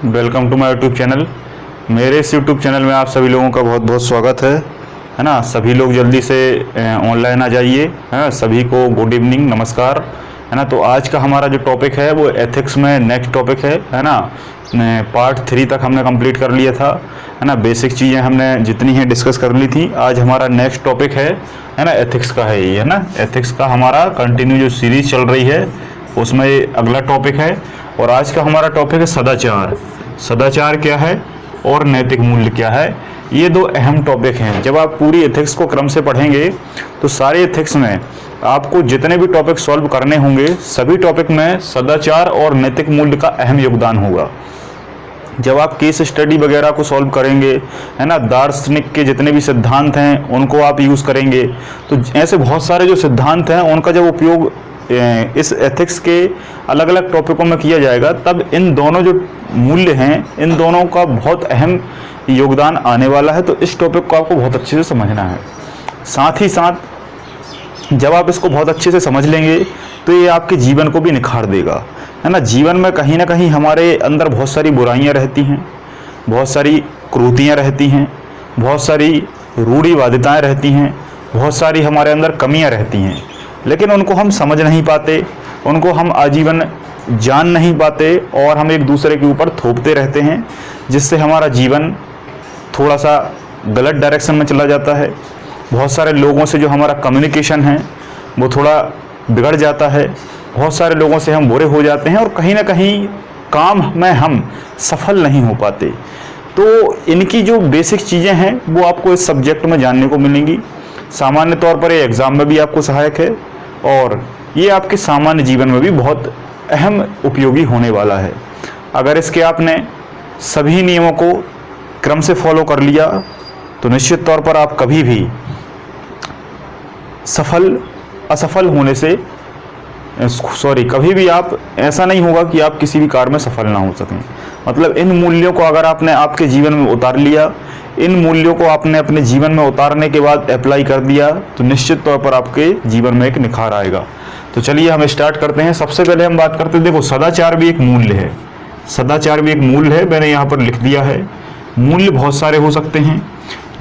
Welcome to my YouTube channel. मेरे इस YouTube channel में आप सभी लोगों का बहुत बहुत स्वागत है ना। सभी लोग जल्दी से ऑनलाइन आ जाइए, है ना। सभी को गुड इवनिंग, नमस्कार, है ना। तो आज का हमारा जो टॉपिक है वो एथिक्स में नेक्स्ट टॉपिक है ना। पार्ट 3 तक हमने कंप्लीट कर लिया था, है ना। बेसिक चीज़ें हमने जितनी हैं डिस्कस कर ली थी। आज हमारा नेक्स्ट टॉपिक है ना, एथिक्स का है ये, है ना। एथिक्स का हमारा कंटिन्यू जो सीरीज चल रही है उसमें ये अगला टॉपिक है। और आज का हमारा टॉपिक है सदाचार। सदाचार क्या है और नैतिक मूल्य क्या है, ये दो अहम टॉपिक हैं। जब आप पूरी एथिक्स को क्रम से पढ़ेंगे तो सारे एथिक्स में आपको जितने भी टॉपिक सॉल्व करने होंगे सभी टॉपिक में सदाचार और नैतिक मूल्य का अहम योगदान होगा। जब आप केस स्टडी वगैरह को सॉल्व करेंगे, है ना, दार्शनिक के जितने भी सिद्धांत हैं उनको आप यूज़ करेंगे, तो ऐसे बहुत सारे जो सिद्धांत हैं उनका जब उपयोग इस एथिक्स के अलग अलग टॉपिकों में किया जाएगा, तब इन दोनों जो मूल्य हैं इन दोनों का बहुत अहम योगदान आने वाला है। तो इस टॉपिक को आपको बहुत अच्छे से समझना है। साथ ही साथ जब आप इसको बहुत अच्छे से समझ लेंगे तो ये आपके जीवन को भी निखार देगा, है ना। जीवन में कहीं ना कहीं हमारे अंदर बहुत सारी बुराइयां रहती हैं, बहुत सारी क्रूतियाँ रहती हैं, बहुत सारी रूढ़िवादिताएँ रहती हैं, बहुत सारी हमारे अंदर कमियाँ रहती हैं, लेकिन उनको हम समझ नहीं पाते, उनको हम आजीवन जान नहीं पाते और हम एक दूसरे के ऊपर थोपते रहते हैं, जिससे हमारा जीवन थोड़ा सा गलत डायरेक्शन में चला जाता है। बहुत सारे लोगों से जो हमारा कम्युनिकेशन है वो थोड़ा बिगड़ जाता है, बहुत सारे लोगों से हम बुरे हो जाते हैं और कहीं ना कहीं काम में हम सफल नहीं हो पाते। तो इनकी जो बेसिक चीज़ें हैं वो आपको इस सब्जेक्ट में जानने को मिलेंगी। सामान्य तौर पर ये एग्ज़ाम में भी आपको सहायक है और ये आपके सामान्य जीवन में भी बहुत अहम उपयोगी होने वाला है। अगर इसके आपने सभी नियमों को क्रम से फॉलो कर लिया तो निश्चित तौर पर आप कभी भी असफल होने से कभी भी आप ऐसा नहीं होगा कि आप किसी भी कार्य में सफल ना हो सकें। मतलब इन मूल्यों को अगर आपने आपके जीवन में उतार लिया, इन मूल्यों को आपने अपने जीवन में उतारने के बाद अप्लाई कर दिया तो निश्चित तौर पर आपके जीवन में एक निखार आएगा। तो चलिए हम स्टार्ट करते हैं। सबसे पहले हम बात करते हैं, देखो सदाचार भी एक मूल्य है। सदाचार भी एक मूल्य है, मैंने यहाँ पर लिख दिया है। मूल्य बहुत सारे हो सकते हैं।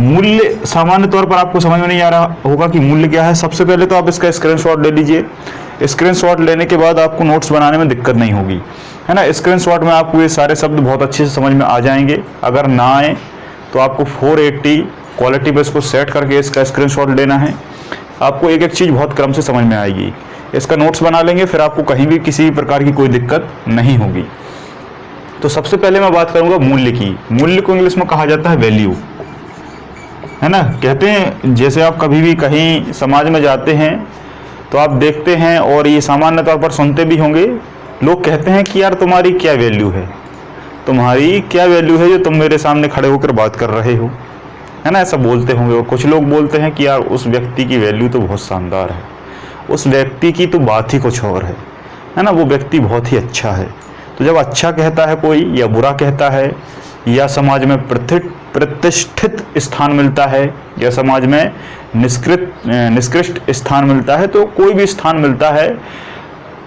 मूल्य सामान्य तौर पर आपको समझ में नहीं आ रहा होगा कि मूल्य क्या है। सबसे पहले तो आप इसका स्क्रीनशॉट ले लीजिए। स्क्रीनशॉट लेने के बाद आपको नोट्स बनाने में दिक्कत नहीं होगी, है ना। स्क्रीनशॉट में आपको ये सारे शब्द बहुत अच्छे से समझ में आ जाएंगे। अगर ना आए तो आपको 480 क्वालिटी पे इसको सेट करके इसका स्क्रीनशॉट लेना है। आपको एक एक चीज़ बहुत क्रम से समझ में आएगी। इसका नोट्स बना लेंगे, फिर आपको कहीं भी किसी भी प्रकार की कोई दिक्कत नहीं होगी। तो सबसे पहले मैं बात करूंगा मूल्य की। मूल्य को इंग्लिश में कहा जाता है वैल्यू, है ना। कहते हैं जैसे आप कभी भी कहीं समाज में जाते हैं तो आप देखते हैं और ये सामान्य तौर पर सुनते भी होंगे, लोग कहते हैं कि यार तुम्हारी क्या वैल्यू है, तुम्हारी क्या वैल्यू है जो तुम मेरे सामने खड़े होकर बात कर रहे हो, है ना। ऐसा बोलते होंगे। और कुछ लोग बोलते हैं कि यार उस व्यक्ति की वैल्यू तो बहुत शानदार है, उस व्यक्ति की तो बात ही कुछ और है ना। वो व्यक्ति बहुत ही अच्छा है। तो जब अच्छा कहता है कोई या बुरा कहता है या समाज में प्रतिष्ठित स्थान मिलता है या समाज में निष्कृष्ट स्थान मिलता है, तो कोई भी स्थान मिलता है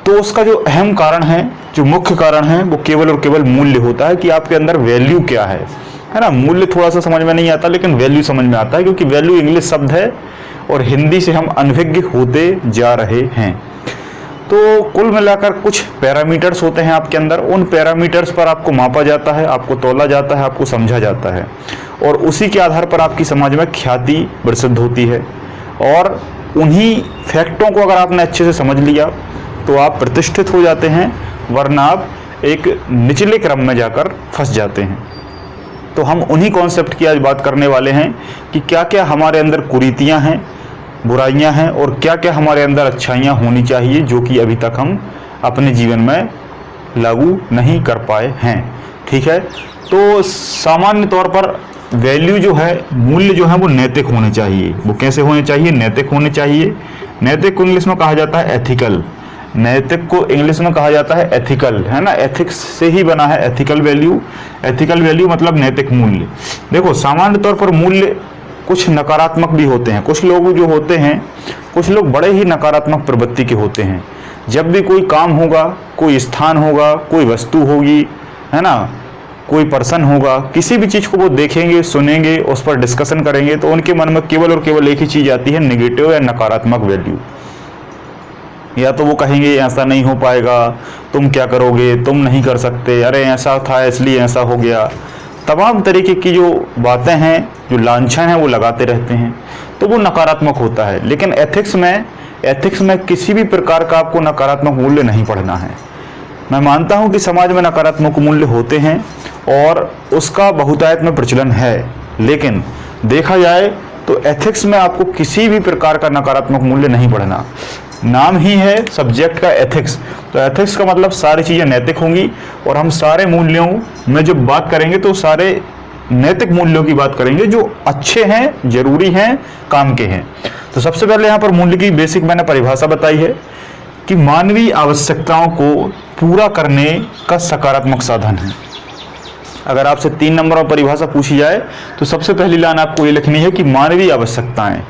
तो उसका जो अहम कारण है, जो मुख्य कारण है, वो केवल और केवल मूल्य होता है कि आपके अंदर वैल्यू क्या है ना। मूल्य थोड़ा सा समझ में नहीं आता लेकिन वैल्यू समझ में आता है, क्योंकि वैल्यू इंग्लिश शब्द है और हिंदी से हम अनभिज्ञ होते जा रहे हैं। तो कुल मिलाकर कुछ पैरामीटर्स होते हैं आपके अंदर, उन पैरामीटर्स पर आपको मापा जाता है, आपको तौला जाता है, आपको समझा जाता है और उसी के आधार पर आपकी समाज में ख्याति प्रसिद्ध होती है। और उन्हीं फैक्टों को अगर आपने अच्छे से समझ लिया तो आप प्रतिष्ठित हो जाते हैं, वरना आप एक निचले क्रम में जाकर फंस जाते हैं। तो हम उन्हीं कॉन्सेप्ट की आज बात करने वाले हैं कि क्या क्या हमारे अंदर कुरीतियां हैं, बुराइयां हैं और क्या क्या हमारे अंदर अच्छाइयां होनी चाहिए जो कि अभी तक हम अपने जीवन में लागू नहीं कर पाए हैं। ठीक है। तो सामान्य तौर पर वैल्यू जो है, मूल्य जो है वो नैतिक होने चाहिए। वो कैसे होने चाहिए? नैतिक होने चाहिए। नैतिक को इंग्लिश में कहा जाता है एथिकल। नैतिक को इंग्लिश में कहा जाता है एथिकल, है ना। एथिक्स से ही बना है एथिकल वैल्यू। एथिकल वैल्यू मतलब नैतिक मूल्य। देखो सामान्य तौर पर मूल्य कुछ नकारात्मक भी होते हैं। कुछ लोग जो होते हैं, कुछ लोग बड़े ही नकारात्मक प्रवृत्ति के होते हैं। जब भी कोई काम होगा, कोई स्थान होगा, कोई वस्तु होगी, है ना, कोई पर्सन होगा, किसी भी चीज़ को वो देखेंगे, सुनेंगे, उस पर डिस्कशन करेंगे तो उनके मन में केवल और केवल एक ही चीज़ आती है, नेगेटिव या नकारात्मक वैल्यू। या तो वो कहेंगे ऐसा नहीं हो पाएगा, तुम क्या करोगे, तुम नहीं कर सकते, अरे ऐसा था इसलिए ऐसा हो गया, तमाम तरीके की जो बातें हैं, जो लांछन हैं वो लगाते रहते हैं, तो वो नकारात्मक होता है। लेकिन एथिक्स में किसी भी प्रकार का आपको नकारात्मक मूल्य नहीं पढ़ना है। मैं मानता हूं कि समाज में नकारात्मक मूल्य होते हैं और उसका बहुतायत में प्रचलन है, लेकिन देखा जाए तो एथिक्स में आपको किसी भी प्रकार का नकारात्मक मूल्य नहीं पढ़ना। नाम ही है सब्जेक्ट का एथिक्स, तो एथिक्स का मतलब सारी चीज़ें नैतिक होंगी और हम सारे मूल्यों में जब बात करेंगे तो सारे नैतिक मूल्यों की बात करेंगे जो अच्छे हैं, जरूरी हैं, काम के हैं। तो सबसे पहले यहाँ पर मूल्य की बेसिक मैंने परिभाषा बताई है कि मानवीय आवश्यकताओं को पूरा करने का सकारात्मक साधन है। अगर आपसे 3 नंबर में परिभाषा पूछी जाए तो सबसे पहली लाइन आपको ये लिखनी है कि मानवीय आवश्यकताएं।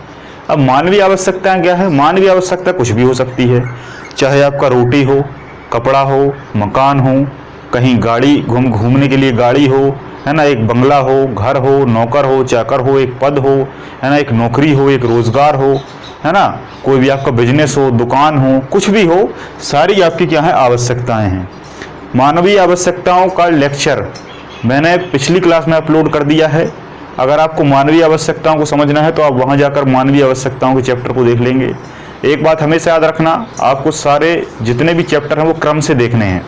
अब मानवीय आवश्यकताएं क्या है? मानवीय आवश्यकता कुछ भी हो सकती है, चाहे आपका रोटी हो, कपड़ा हो, मकान हो, कहीं गाड़ी घूमने के लिए गाड़ी हो, है ना, एक बंगला हो, घर हो, नौकर हो, चाकर हो, एक पद हो, है ना, एक नौकरी हो, एक रोजगार हो, है ना, कोई भी आपका बिजनेस हो, दुकान हो, कुछ भी हो, सारी आपकी क्या है, आवश्यकताएं हैं। मानवीय आवश्यकताओं का लेक्चर मैंने पिछली क्लास में अपलोड कर दिया है। अगर आपको मानवीय आवश्यकताओं को समझना है तो आप वहां जाकर मानवीय आवश्यकताओं के चैप्टर को देख लेंगे। एक बात हमेशा याद रखना, आपको सारे जितने भी चैप्टर हैं वो क्रम से देखने हैं।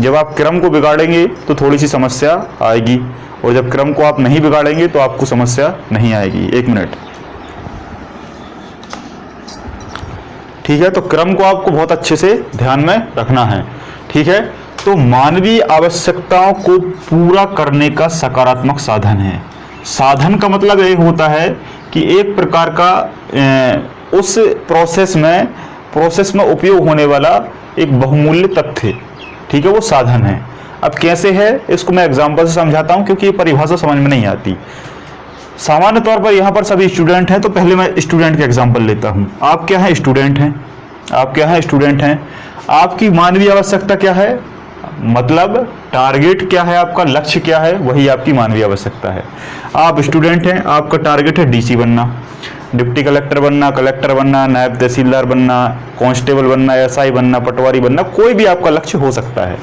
जब आप क्रम को बिगाड़ेंगे तो थोड़ी सी समस्या आएगी, और जब क्रम को आप नहीं बिगाड़ेंगे तो आपको समस्या नहीं आएगी। 1 मिनट, ठीक है। तो क्रम को आपको बहुत अच्छे से ध्यान में रखना है, ठीक है। तो मानवीय आवश्यकताओं को पूरा करने का सकारात्मक साधन है। साधन का मतलब ये होता है कि एक प्रकार का उस प्रोसेस में उपयोग होने वाला एक बहुमूल्य तथ्य, ठीक है, वो साधन है। अब कैसे है इसको मैं एग्जांपल से समझाता हूं, क्योंकि ये परिभाषा समझ में नहीं आती। सामान्य तौर पर यहाँ पर सभी स्टूडेंट हैं, तो पहले मैं स्टूडेंट का एग्जांपल लेता हूं। आप क्या है? स्टूडेंट हैं। आप क्या है? स्टूडेंट हैं। आपकी मानवीय आवश्यकता क्या है? मतलब टारगेट क्या है, आपका लक्ष्य क्या है, वही आपकी मानवीय आवश्यकता है। आप स्टूडेंट हैं, आपका टारगेट है डीसी बनना, डिप्टी कलेक्टर बनना, कलेक्टर बनना, नायब तहसीलदार बनना, कांस्टेबल बनना, एसआई बनना, पटवारी बनना, कोई भी आपका लक्ष्य हो सकता है।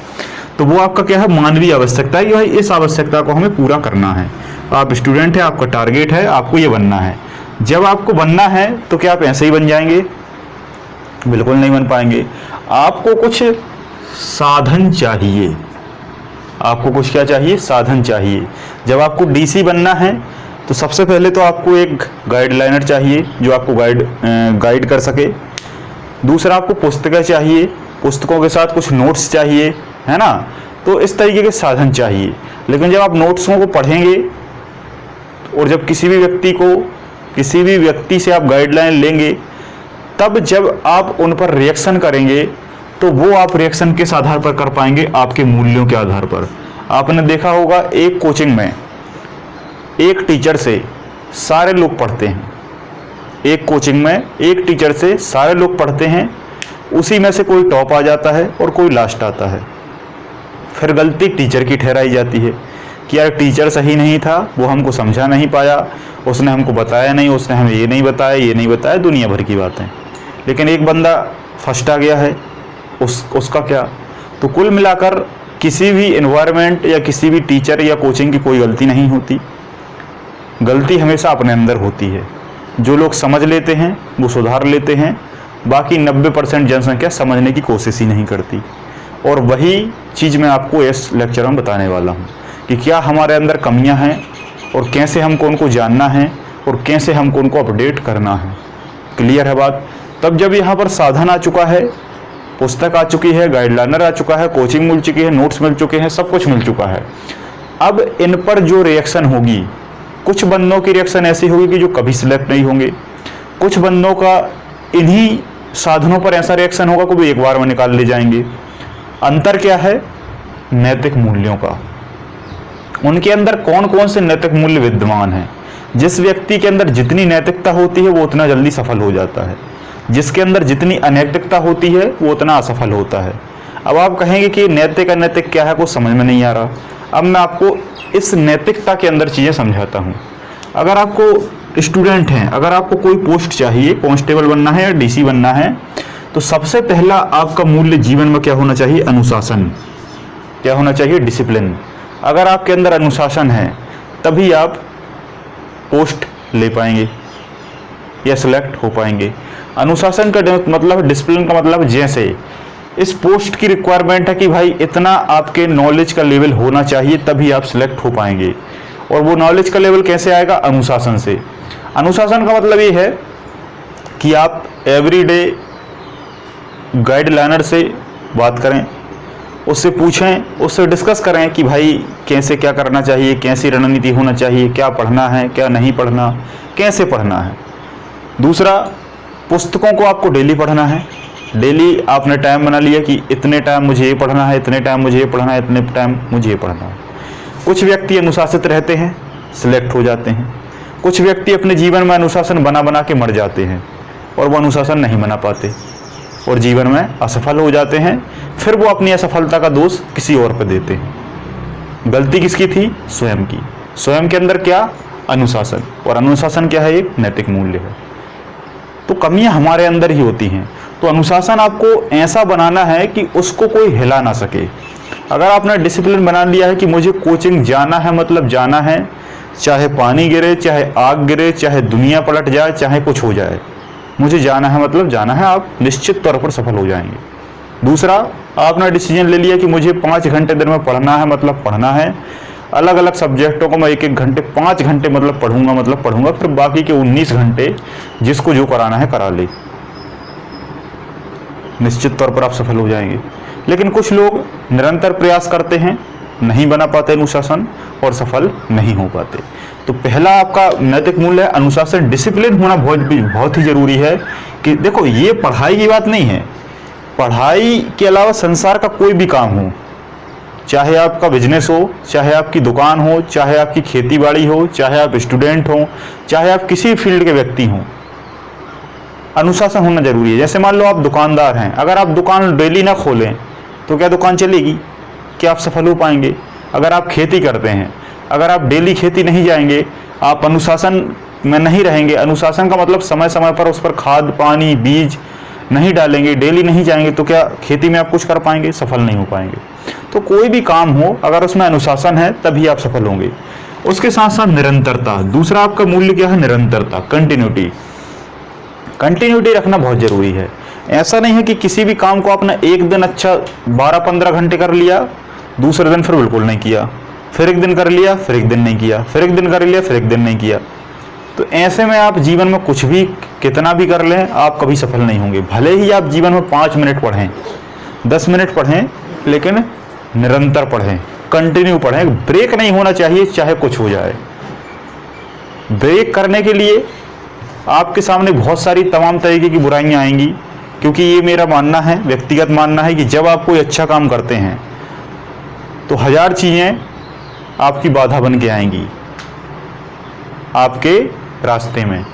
तो वो आपका क्या है? मानवीय आवश्यकता है। भाई इस आवश्यकता को हमें पूरा करना है। आप स्टूडेंट है, आपका टारगेट है, आपको ये बनना है। जब आपको बनना है तो क्या आप ऐसे ही बन जाएंगे? बिल्कुल नहीं बन पाएंगे। आपको कुछ साधन चाहिए। आपको कुछ क्या चाहिए? साधन चाहिए। जब आपको डीसी बनना है तो सबसे पहले तो आपको एक गाइडलाइनर चाहिए जो आपको गाइड कर सके। दूसरा, आपको पुस्तकें चाहिए, पुस्तकों के साथ कुछ नोट्स चाहिए, है ना। तो इस तरीके के साधन चाहिए। लेकिन जब आप नोट्सों को पढ़ेंगे और जब किसी भी व्यक्ति से आप गाइडलाइन लेंगे, तब जब आप उन पर रिएक्शन करेंगे तो वो आप रिएक्शन किस आधार पर कर पाएंगे? आपके मूल्यों के आधार पर। आपने देखा होगा एक कोचिंग में एक टीचर से सारे लोग पढ़ते हैं। एक कोचिंग में एक टीचर से सारे लोग पढ़ते हैं, उसी में से कोई टॉप आ जाता है और कोई लास्ट आता है। फिर गलती टीचर की ठहराई जाती है कि यार टीचर सही नहीं था, वो हमको समझा नहीं पाया, उसने हमको बताया नहीं, उसने हमें ये नहीं बताया, दुनिया भर की बातें। लेकिन एक बंदा फर्स्ट आ गया है, उसका क्या? तो कुल मिलाकर किसी भी एनवायरनमेंट या किसी भी टीचर या कोचिंग की कोई गलती नहीं होती। गलती हमेशा अपने अंदर होती है। जो लोग समझ लेते हैं वो सुधार लेते हैं, बाकी 90% जनसंख्या समझने की कोशिश ही नहीं करती। और वही चीज़ मैं आपको इस लेक्चर में बताने वाला हूँ कि क्या हमारे अंदर कमियाँ हैं और कैसे हमको उनको जानना है और कैसे हमको उनको अपडेट करना है। क्लियर है बात? तब जब यहाँ पर साधन आ चुका है, पुस्तक आ चुकी है, गाइडलाइनर आ चुका है, कोचिंग मिल चुकी है, नोट्स मिल चुके हैं, सब कुछ मिल चुका है। अब इन पर जो रिएक्शन होगी, कुछ बंदों की रिएक्शन ऐसी होगी कि जो कभी सिलेक्ट नहीं होंगे, कुछ बंदों का इन्हीं साधनों पर ऐसा रिएक्शन होगा कि वो एक बार में निकाल ले जाएंगे। अंतर क्या है? नैतिक मूल्यों का। उनके अंदर कौन कौन से नैतिक मूल्य विद्यमान हैं। जिस व्यक्ति के अंदर जितनी नैतिकता होती है वो उतना जल्दी सफल हो जाता है, जिसके अंदर जितनी अनैतिकता होती है वो उतना असफल होता है। अब आप कहेंगे कि नैतिक अनैतिक क्या है, कुछ समझ में नहीं आ रहा। अब मैं आपको इस नैतिकता के अंदर चीज़ें समझाता हूँ। अगर आपको स्टूडेंट हैं, अगर आपको कोई पोस्ट चाहिए, कांस्टेबल बनना है या डीसी बनना है, तो सबसे पहला आपका मूल्य जीवन में क्या होना चाहिए? अनुशासन। क्या होना चाहिए? डिसिप्लिन। अगर आपके अंदर अनुशासन है तभी आप पोस्ट ले पाएंगे या सिलेक्ट हो पाएंगे। अनुशासन का मतलब, डिसिप्लिन का मतलब, जैसे इस पोस्ट की रिक्वायरमेंट है कि भाई इतना आपके नॉलेज का लेवल होना चाहिए तभी आप सिलेक्ट हो पाएंगे। और वो नॉलेज का लेवल कैसे आएगा? अनुशासन से। अनुशासन का मतलब ये है कि आप एवरीडे गाइडलाइनर से बात करें, उससे पूछें, उससे डिस्कस करें कि भाई कैसे क्या करना चाहिए, कैसी रणनीति होना चाहिए, क्या पढ़ना है, क्या नहीं पढ़ना, कैसे पढ़ना है। दूसरा, पुस्तकों को आपको डेली पढ़ना है। डेली आपने टाइम बना लिया कि इतने टाइम मुझे ये पढ़ना है, इतने टाइम मुझे ये पढ़ना है, इतने टाइम मुझे ये पढ़ना है। कुछ व्यक्ति अनुशासित रहते हैं, सिलेक्ट हो जाते हैं। कुछ व्यक्ति अपने जीवन में अनुशासन बना बना के मर जाते हैं और वो अनुशासन नहीं बना पाते और जीवन में असफल हो जाते हैं। फिर वो अपनी असफलता का दोष किसी और पर देते हैं। गलती किसकी थी? स्वयं की। स्वयं के अंदर क्या? अनुशासन। और अनुशासन क्या है? एक नैतिक मूल्य है। तो कमियां हमारे अंदर ही होती हैं। तो अनुशासन आपको ऐसा बनाना है कि उसको कोई हिला ना सके। अगर आपने डिसिप्लिन बना लिया है कि मुझे कोचिंग जाना है, मतलब जाना है, चाहे पानी गिरे, चाहे आग गिरे, चाहे दुनिया पलट जाए, चाहे कुछ हो जाए, मुझे जाना है मतलब जाना है, आप निश्चित तौर पर सफल हो जाएंगे। दूसरा, आपने डिसीजन ले लिया कि मुझे 5 घंटे दिन में पढ़ना है, मतलब पढ़ना है। अलग अलग सब्जेक्टों को मैं 1-1 घंटे, 5 घंटे मतलब पढ़ूंगा, मतलब पढ़ूंगा। फिर बाकी के 19 घंटे जिसको जो कराना है करा ले। निश्चित तौर पर आप सफल हो जाएंगे। लेकिन कुछ लोग निरंतर प्रयास करते हैं, नहीं बना पाते अनुशासन और सफल नहीं हो पाते। तो पहला आपका नैतिक मूल्य है अनुशासन। डिसिप्लिन होना बहुत ही जरूरी है। कि देखो, ये पढ़ाई की बात नहीं है, पढ़ाई के अलावा संसार का कोई भी काम हो, चाहे आपका बिजनेस हो, चाहे आपकी दुकान हो, चाहे आपकी खेती बाड़ी हो, चाहे आप स्टूडेंट हो, चाहे आप किसी फील्ड के व्यक्ति हों, अनुशासन होना जरूरी है। जैसे मान लो आप दुकानदार हैं, अगर आप दुकान डेली ना खोलें तो क्या दुकान चलेगी? क्या आप सफल हो पाएंगे? अगर आप खेती करते हैं, अगर आप डेली खेती नहीं जाएंगे, आप अनुशासन में नहीं रहेंगे। अनुशासन का मतलब समय समय पर उस पर खाद, पानी, बीज नहीं डालेंगे, डेली नहीं जाएंगे, तो क्या खेती में आप कुछ कर पाएंगे? सफल नहीं हो पाएंगे। तो कोई भी काम हो, अगर उसमें अनुशासन है तभी आप सफल होंगे। उसके साथ साथ निरंतरता। दूसरा आपका मूल्य क्या है? निरंतरता, कंटिन्यूटी। कंटिन्यूटी रखना बहुत जरूरी है। ऐसा नहीं है कि किसी भी काम को आपने एक दिन अच्छा 12-15 घंटे कर लिया, दूसरे दिन फिर बिल्कुल नहीं किया, फिर एक दिन कर लिया, फिर एक दिन नहीं किया, फिर एक दिन कर लिया, फिर एक दिन नहीं किया। तो ऐसे में आप जीवन में कुछ भी कितना भी कर लें, आप कभी सफल नहीं होंगे। भले ही आप जीवन में 5 मिनट पढ़ें, 10 मिनट पढ़ें, लेकिन निरंतर पढ़ें, कंटिन्यू पढ़ें। ब्रेक नहीं होना चाहिए, चाहे कुछ हो जाए। ब्रेक करने के लिए आपके सामने बहुत सारी तमाम तरीके की बुराइयां आएंगी, क्योंकि ये मेरा मानना है, व्यक्तिगत मानना है, कि जब आप कोई अच्छा काम करते हैं तो 1000 चीज़ें आपकी बाधा बन के आएंगी आपके रास्ते में।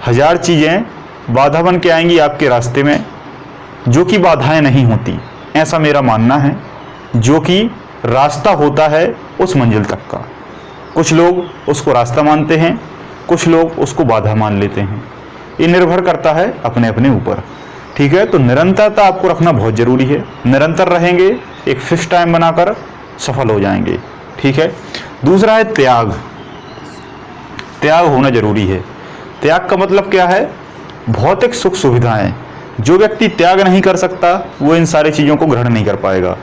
1000 चीज़ें बाधा बन के आएंगी आपके रास्ते में, जो कि बाधाएं नहीं होती, ऐसा मेरा मानना है। जो कि रास्ता होता है उस मंजिल तक का। कुछ लोग उसको रास्ता मानते हैं, कुछ लोग उसको बाधा मान लेते हैं। ये निर्भर करता है अपने अपने ऊपर। ठीक है, तो निरंतरता आपको रखना बहुत जरूरी है। निरंतर रहेंगे, एक फिक्स टाइम बनाकर सफल हो जाएंगे। ठीक है। दूसरा है त्याग। त्याग होना जरूरी है। त्याग का मतलब क्या है? भौतिक सुख सुविधाएं। जो व्यक्ति त्याग नहीं कर सकता वो इन सारी चीज़ों को ग्रहण नहीं कर पाएगा।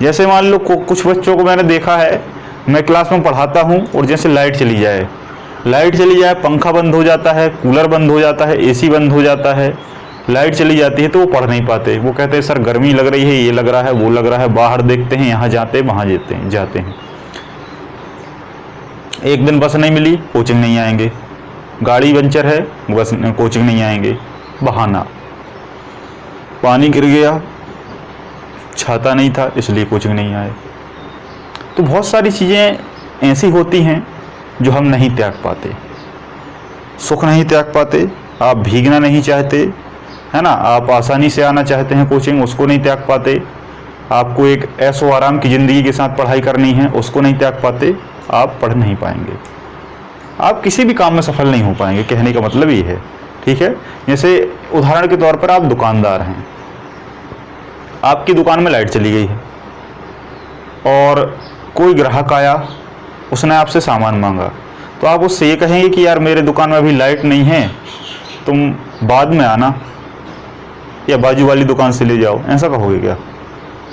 जैसे मान लो कुछ बच्चों को मैंने देखा है, मैं क्लास में पढ़ाता हूँ और जैसे लाइट चली जाए, पंखा बंद हो जाता है, कूलर बंद हो जाता है, एसी बंद हो जाता है, लाइट चली जाती है, तो वो पढ़ नहीं पाते। वो कहते हैं सर गर्मी लग रही है, ये लग रहा है, वो लग रहा है, बाहर देखते हैं, यहाँ जाते हैं, वहाँ जाते हैं। एक दिन बस नहीं मिली, कोचिंग नहीं आएंगे। गाड़ी पंचर है, बस कोचिंग नहीं आएंगे, बहाना। पानी गिर गया, छाता नहीं था, इसलिए कोचिंग नहीं आए। तो बहुत सारी चीज़ें ऐसी होती हैं जो हम नहीं त्याग पाते। सुख नहीं त्याग पाते, आप भीगना नहीं चाहते, है ना, आप आसानी से आना चाहते हैं कोचिंग, उसको नहीं त्याग पाते। आपको एक ऐशो आराम की ज़िंदगी के साथ पढ़ाई करनी है, उसको नहीं त्याग पाते, आप पढ़ नहीं पाएंगे, आप किसी भी काम में सफल नहीं हो पाएंगे। कहने का मतलब ये है, ठीक है। जैसे उदाहरण के तौर पर आप दुकानदार हैं, आपकी दुकान में लाइट चली गई है और कोई ग्राहक आया, उसने आपसे सामान मांगा, तो आप उससे ये कहेंगे कि यार मेरे दुकान में अभी लाइट नहीं है, तुम बाद में आना या बाजू वाली दुकान से ले जाओ, ऐसा कहोगे क्या?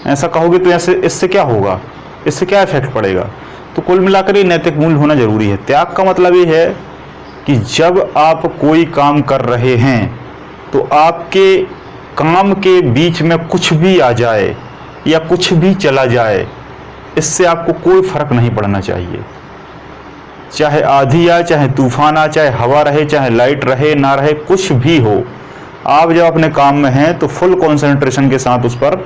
ऐसा कहोगे तो ऐसे इससे क्या होगा, इससे क्या इफेक्ट पड़ेगा? तो कुल मिलाकर ये नैतिक मूल्य होना जरूरी है। त्याग का मतलब ये है कि जब आप कोई काम कर रहे हैं तो आपके काम के बीच में कुछ भी आ जाए या कुछ भी चला जाए, इससे आपको कोई फर्क नहीं पड़ना चाहिए। चाहे आंधी आए, चाहे तूफान आए, चाहे हवा रहे, चाहे लाइट रहे ना रहे, कुछ भी हो, आप जब अपने काम में हैं तो फुल कंसंट्रेशन के साथ उस पर,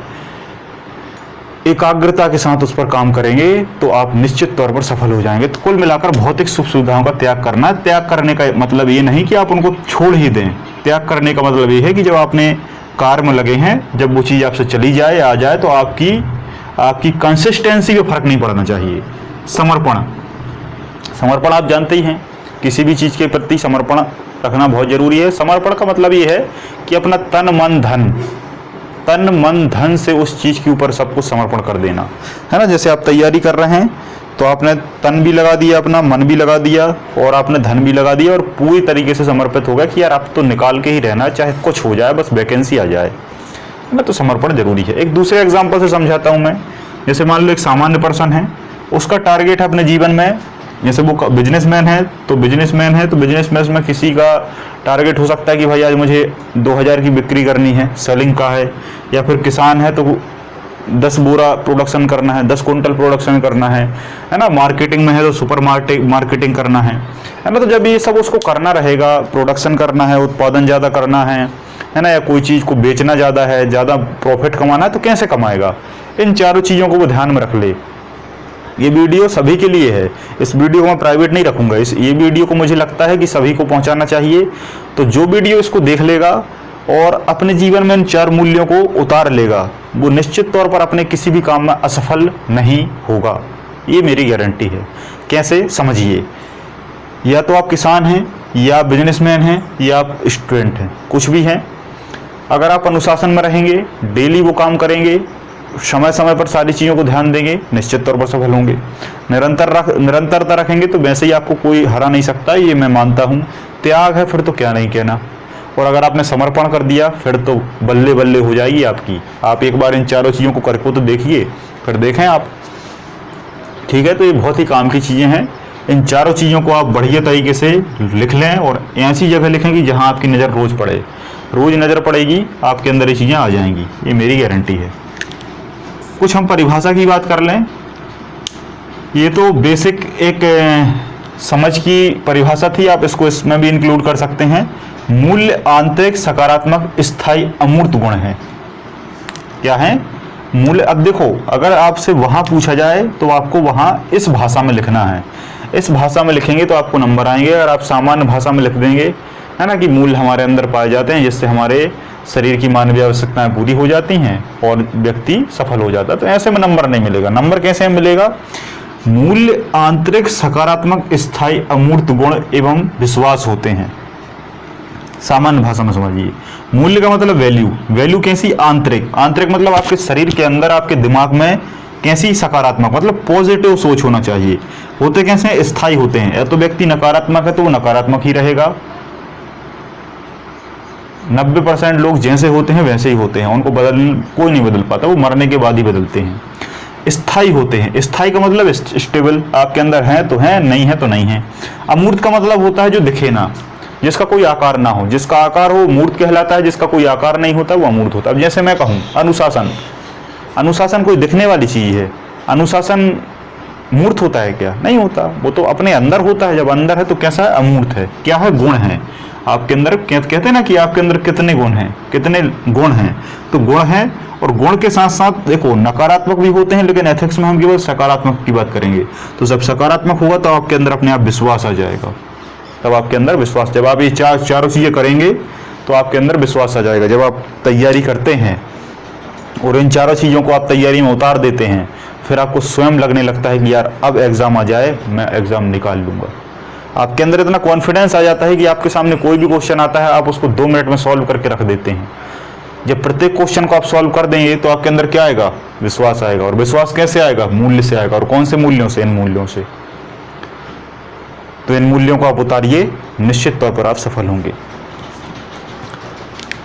एकाग्रता के साथ उस पर काम करेंगे तो आप निश्चित तौर पर सफल हो जाएंगे। तो कुल मिलाकर भौतिक सुख सुविधाओं का त्याग करना, त्याग करने का मतलब ये नहीं कि आप उनको छोड़ ही दें। त्याग करने का मतलब ये है कि जब आपने कार्य में लगे हैं, जब वो चीज़ आपसे चली जाए, आ जाए, तो आपकी कंसिस्टेंसी पे फर्क नहीं पड़ना चाहिए। समर्पण आप जानते ही हैं, किसी भी चीज़ के प्रति समर्पण रखना बहुत जरूरी है। समर्पण का मतलब ये है कि अपना तन मन धन से उस चीज़ के ऊपर सब कुछ समर्पण कर देना, है ना। जैसे आप तैयारी कर रहे हैं तो आपने तन भी लगा दिया, अपना मन भी लगा दिया और आपने धन भी लगा दिया और पूरी तरीके से समर्पित हो गया कि यार अब तो निकाल के ही रहना, चाहे कुछ हो जाए, बस वैकेंसी आ जाए, है ना। तो समर्पण जरूरी है। एक दूसरे एग्जाम्पल से समझाता हूँ मैं। जैसे मान लो एक सामान्य पर्सन है, उसका टारगेट है अपने जीवन में, जैसे वो बिजनेसमैन है तो बिजनेसमैन में किसी का टारगेट हो सकता है कि भाई आज मुझे 2000 की बिक्री करनी है, सेलिंग का है। या फिर किसान है तो 10 बोरा प्रोडक्शन करना है, 10 कुंटल प्रोडक्शन करना है ना। मार्केटिंग में है तो सुपर मार्केटिंग करना है ना। तो जब ये सब उसको करना रहेगा, प्रोडक्शन करना है, उत्पादन ज़्यादा करना है ना, या कोई चीज़ को बेचना ज़्यादा है, ज़्यादा प्रॉफिट कमाना है, तो कैसे कमाएगा? इन चारों चीज़ों को वो ध्यान में रख ले। ये वीडियो सभी के लिए है, इस वीडियो को मैं प्राइवेट नहीं रखूंगा। ये वीडियो को मुझे लगता है कि सभी को पहुंचाना चाहिए। तो जो वीडियो इसको देख लेगा और अपने जीवन में इन 4 मूल्यों को उतार लेगा, वो निश्चित तौर पर अपने किसी भी काम में असफल नहीं होगा, ये मेरी गारंटी है। कैसे, समझिए। या तो आप किसान हैं, या आप बिजनेसमैन हैं, या आप स्टूडेंट हैं, कुछ भी हैं। अगर आप अनुशासन में रहेंगे, डेली वो काम करेंगे, समय समय पर सारी चीज़ों को ध्यान देंगे, निश्चित तौर पर सफल होंगे। निरंतरता रखेंगे तो वैसे ही आपको कोई हरा नहीं सकता, ये मैं मानता हूँ। त्याग है फिर तो क्या नहीं कहना। और अगर आपने समर्पण कर दिया फिर तो बल्ले बल्ले हो जाएगी आपकी। आप एक बार इन चारों चीज़ों को करके तो देखिए, फिर देखें आप, ठीक है। तो ये बहुत ही काम की चीज़ें हैं। इन चारों चीज़ों को आप बढ़िया तरीके से लिख लें और ऐसी जगह लिखें कि जहाँ आपकी नज़र रोज़ पड़े। रोज़ नज़र पड़ेगी, आपके अंदर ये चीज़ें आ जाएंगी, ये मेरी गारंटी है। कुछ हम परिभाषा की बात कर लें। ये तो बेसिक एक समझ की परिभाषा थी, आप इसको इसमें भी इंक्लूड कर सकते हैं। मूल्य आंतरिक, सकारात्मक, स्थायी, अमूर्त गुण है। क्या है मूल्य? अब देखो, अगर आपसे वहां पूछा जाए तो आपको वहां इस भाषा में लिखना है। इस भाषा में लिखेंगे तो आपको नंबर आएंगे। अगर आप सामान्य भाषा में लिख देंगे, है ना, कि मूल्य हमारे अंदर पाए जाते हैं जिससे हमारे शरीर की मानवीय आवश्यकताएं पूरी हो जाती हैं और व्यक्ति सफल हो जाता है, तो ऐसे में नंबर नहीं मिलेगा। नंबर कैसे मिलेगा? मूल्य आंतरिक, सकारात्मक, स्थायी, अमूर्त गुण एवं विश्वास होते हैं। सामान्य भाषा में समझिए। मूल्य का मतलब वैल्यू। वैल्यू कैसी? आंतरिक। आंतरिक मतलब आपके शरीर के अंदर, आपके दिमाग में कैसी? सकारात्मक, मतलब पॉजिटिव सोच होना चाहिए। होते कैसे हैं? स्थायी होते हैं। या तो व्यक्ति नकारात्मक है तो वो नकारात्मक ही रहेगा। 90% लोग जैसे होते हैं वैसे ही होते हैं, उनको कोई नहीं बदल पाता, वो मरने के बाद ही बदलते हैं। स्थायी होते हैं। स्थायी का मतलब स्टेबल, आपके अंदर है तो है, नहीं है तो नहीं है। अमूर्त का मतलब होता है जो दिखे ना, जिसका कोई आकार ना हो। जिसका आकार हो मूर्त कहलाता है, जिसका कोई आकार नहीं होता वो अमूर्त होता है। अब जैसे मैं कहूँ अनुशासन, अनुशासन कोई दिखने वाली चीज है। अनुशासन मूर्त होता है क्या? नहीं होता, वो तो अपने अंदर होता है। जब अंदर है तो कैसा है? अमूर्त है। क्या है? गुण है आपके अंदर। कहते हैं ना कि आपके अंदर कितने गुण हैं, कितने गुण हैं, तो गुण है। और गुण के साथ साथ देखो नकारात्मक भी होते हैं, लेकिन एथिक्स में हम केवल सकारात्मक की बात करेंगे। तो जब सकारात्मक होगा तो आपके अंदर अपने आप विश्वास आ जाएगा। तब आपके अंदर विश्वास, जब आप ये चारों चीजें करेंगे तो आपके अंदर विश्वास आ जाएगा। जब आप तैयारी करते हैं और इन चारों चीज़ों को आप तैयारी में उतार देते हैं, फिर आपको स्वयं लगने लगता है कि यार अब एग्ज़ाम आ जाए, मैं एग्ज़ाम निकाल लूँगा। आपके अंदर इतना कॉन्फिडेंस आ जाता है कि आपके सामने कोई भी क्वेश्चन आता है, आप उसको 2 मिनट में सॉल्व करके रख देते हैं। जब प्रत्येक क्वेश्चन को आप सॉल्व कर देंगे तो आपके अंदर क्या आएगा? विश्वास आएगा। और विश्वास कैसे आएगा? मूल्य से आएगा। और कौन से मूल्यों से? इन मूल्यों से। तो इन मूल्यों को आप उतारिए, निश्चित तौर पर आप सफल होंगे।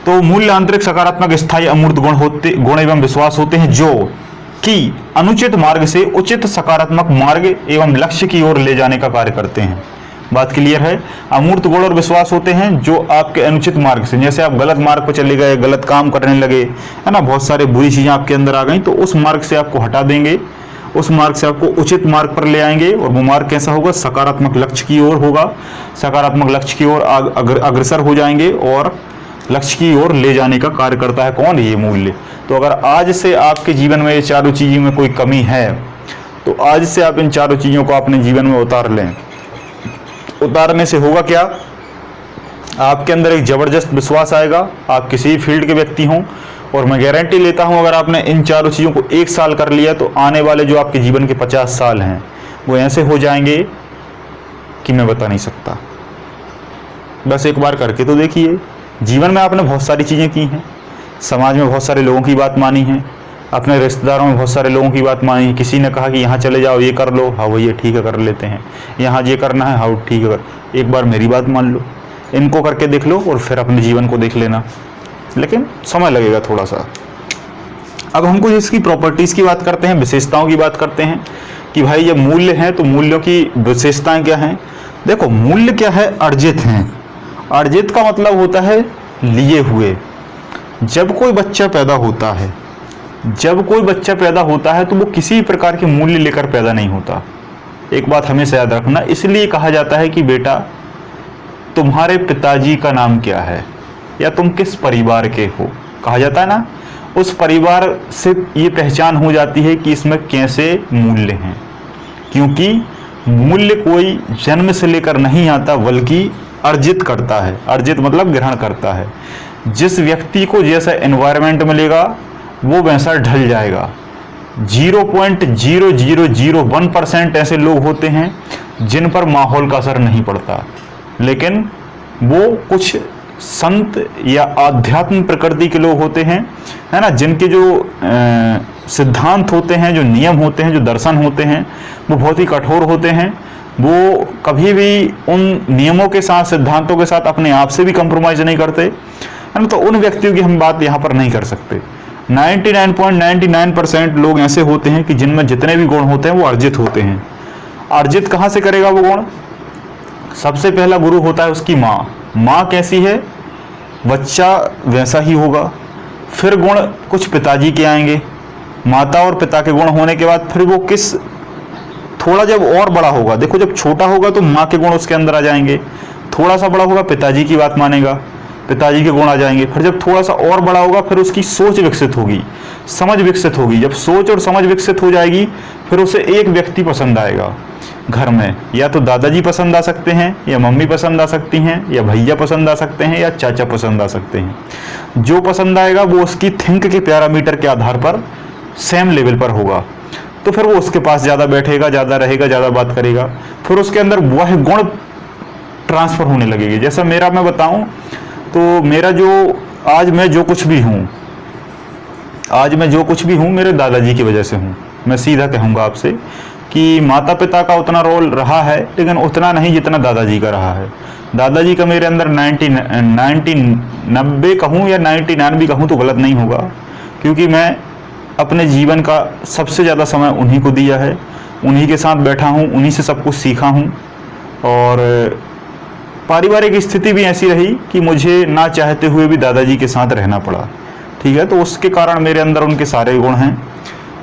तो मूल्य आंतरिक, सकारात्मक, स्थायी, अमूर्त गुण एवं विश्वास होते हैं जो कि अनुचित मार्ग से उचित सकारात्मक मार्ग एवं लक्ष्य की ओर ले जाने का कार्य करते हैं। बात क्लियर है? अमूर्त गुण और विश्वास होते हैं जो आपके अनुचित मार्ग से, जैसे आप गलत मार्ग पर चले गए, गलत काम करने लगे, है ना, बहुत सारी बुरी चीजें आपके अंदर आ गई, तो उस मार्ग से आपको हटा देंगे, उस मार्ग से आपको उचित मार्ग पर ले आएंगे। और वो मार्ग कैसा होगा? सकारात्मक लक्ष्य की ओर होगा। सकारात्मक लक्ष्य की ओर अग्रसर हो जाएंगे और लक्ष्य की ओर ले जाने का कार्य करता है कौन? ये मूल्य। तो अगर आज से आपके जीवन में ये चारों चीज़ों में कोई कमी है, तो आज से आप इन चारों चीज़ों को अपने जीवन में उतार लें। उतारने से होगा क्या? आपके अंदर एक जबरदस्त विश्वास आएगा, आप किसी भी फील्ड के व्यक्ति हों, और मैं गारंटी लेता हूं अगर आपने इन चारों चीज़ों को 1 साल कर लिया तो आने वाले जो आपके जीवन के 50 साल हैं वो ऐसे हो जाएंगे कि मैं बता नहीं सकता। बस एक बार करके तो देखिए। जीवन में आपने बहुत सारी चीज़ें की हैं, समाज में बहुत सारे लोगों की बात मानी है, अपने रिश्तेदारों में बहुत सारे लोगों की बात मानी है। किसी ने कहा कि यहाँ चले जाओ, ये कर लो, हाँ भैया ठीक है कर लेते हैं, यहाँ ये करना है, हाँ ठीक है कर। एक बार मेरी बात मान लो, इनको करके देख लो और फिर अपने जीवन को देख लेना, लेकिन समय लगेगा थोड़ा सा। अब हम कुछ इसकी प्रॉपर्टीज़ की बात करते हैं, विशेषताओं की बात करते हैं कि भाई ये मूल्य हैं तो मूल्यों की विशेषताएं क्या हैं। देखो, मूल्य क्या है? अर्जित हैं। अर्जित का मतलब होता है लिए हुए। जब कोई बच्चा पैदा होता है, जब कोई बच्चा पैदा होता है तो वो किसी प्रकार के मूल्य लेकर पैदा नहीं होता। एक बात हमेशा याद रखना, इसलिए कहा जाता है कि बेटा तुम्हारे पिताजी का नाम क्या है या तुम किस परिवार के हो, कहा जाता है ना। उस परिवार से ये पहचान हो जाती है कि इसमें कैसे मूल्य हैं, क्योंकि मूल्य कोई जन्म से लेकर नहीं आता बल्कि अर्जित करता है। अर्जित मतलब ग्रहण करता है। जिस व्यक्ति को जैसा एनवायरनमेंट मिलेगा वो वैसा ढल जाएगा। 0.0001% ऐसे लोग होते हैं जिन पर माहौल का असर नहीं पड़ता, लेकिन वो कुछ संत या आध्यात्म प्रकृति के लोग होते हैं, है ना, जिनके जो सिद्धांत होते हैं, जो नियम होते हैं, जो दर्शन होते हैं, वो बहुत ही कठोर होते हैं। वो कभी भी उन नियमों के साथ, सिद्धांतों के साथ अपने आप से भी कंप्रोमाइज नहीं करते, है ना। तो उन व्यक्तियों की हम बात यहाँ पर नहीं कर सकते। 99.99% लोग ऐसे होते हैं कि जिनमें जितने भी गुण होते हैं वो अर्जित होते हैं। अर्जित कहाँ से करेगा वो गुण? सबसे पहला गुरु होता है उसकी माँ। माँ कैसी है, बच्चा वैसा ही होगा। फिर गुण कुछ पिताजी के आएंगे। माता और पिता के गुण होने के बाद फिर वो किस, थोड़ा जब और बड़ा होगा, देखो जब छोटा होगा तो माँ के गुण उसके अंदर आ जाएंगे, थोड़ा सा बड़ा होगा पिताजी की बात मानेगा, पिताजी के गुण आ जाएंगे। फिर जब थोड़ा सा और बड़ा होगा फिर उसकी सोच विकसित होगी, समझ विकसित होगी। जब सोच और समझ विकसित हो जाएगी फिर उसे एक व्यक्ति पसंद आएगा घर में, या तो दादाजी पसंद आ सकते हैं, या मम्मी पसंद आ सकती हैं, या भैया पसंद आ सकते हैं, या चाचा पसंद आ सकते हैं। जो पसंद आएगा वो उसकी थिंक के पैरामीटर के आधार पर सेम लेवल पर होगा, तो फिर वो उसके पास ज़्यादा बैठेगा, ज़्यादा रहेगा, ज़्यादा बात करेगा। फिर उसके अंदर वह गुण ट्रांसफर होने लगेगी। जैसा मेरा मैं बताऊं तो मेरा जो आज मैं जो कुछ भी हूँ मेरे दादाजी की वजह से हूँ। मैं सीधा कहूँगा आपसे कि माता पिता का उतना रोल रहा है, लेकिन उतना नहीं जितना दादाजी का रहा है। दादाजी का मेरे अंदर 90 कहूँ या 99 भी कहूँ तो गलत नहीं होगा, क्योंकि मैं अपने जीवन का सबसे ज़्यादा समय उन्हीं को दिया है, उन्हीं के साथ बैठा हूँ, उन्हीं से सब कुछ सीखा हूँ। और पारिवारिक स्थिति भी ऐसी रही कि मुझे ना चाहते हुए भी दादाजी के साथ रहना पड़ा, ठीक है। तो उसके कारण मेरे अंदर उनके सारे गुण हैं